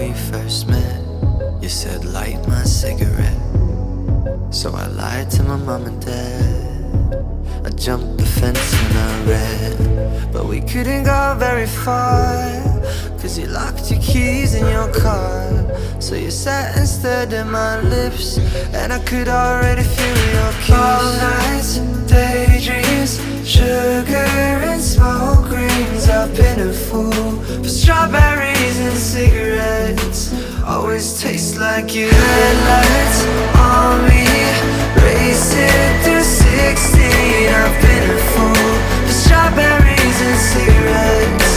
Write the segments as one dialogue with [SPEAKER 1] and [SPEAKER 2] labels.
[SPEAKER 1] we first met, you said light my cigarette. So I lied to my mom and dad. I jumped the fence and I ran, but we couldn't go very far, cause you locked your keys in your car. So you sat and stared at my lips, and I could already feel your kiss. All nights and daydreams, sugar and smoke rings. I've been a fool for strawberries and cigarettes. Always taste like you. Headlights on me, racing through 16. I've been a fool for strawberries and cigarettes.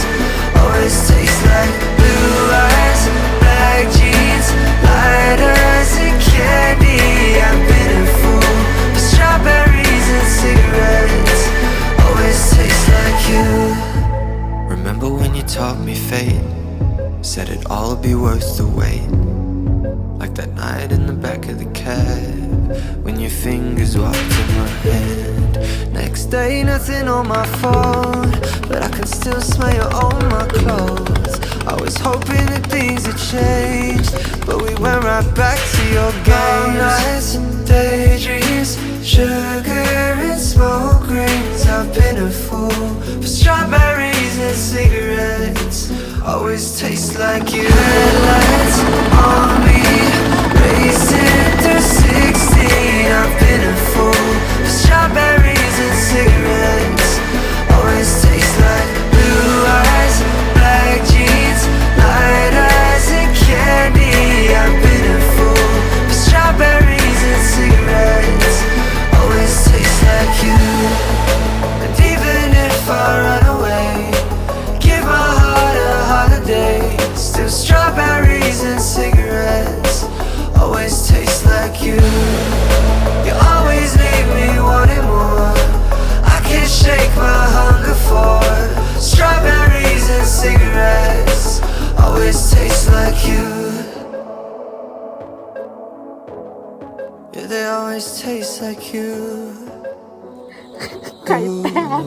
[SPEAKER 1] Always taste like blue eyes, black jeans, lighters and candy. I've been a fool for strawberries and cigarettes. Always taste like you. Remember when you taught me fate? Said it'd all be worth the wait. Like that night in the back of the cab, when your fingers walked in my hand. Next day, nothing on my phone, but I can still smell you on my clothes. I was hoping that things had changed, but we went right back to your games. All nights and daydreams, sugar and smoke rings. I've been a fool for strawberries and cigarettes. Always taste like you. Headlights on me, racing through 16. I've been a fool for strawberries and cigarettes. Always taste like blue eyes, black jeans, lighters and candy. I've been a fool for strawberries and cigarettes. Always taste like you. And even if I run away, give my heart a holiday, still strawberries and cigarettes. Always taste like you. You always leave me wanting more. I can't shake my hunger for strawberries and cigarettes. Always taste like you. Yeah, they always taste like you.
[SPEAKER 2] ไก่แตก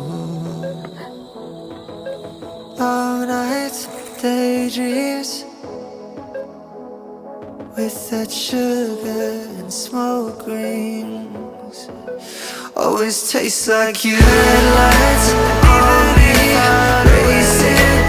[SPEAKER 1] Long nights, daydreams, with that sugar and smoke rings. Always tastes like you. Headlights on me, racing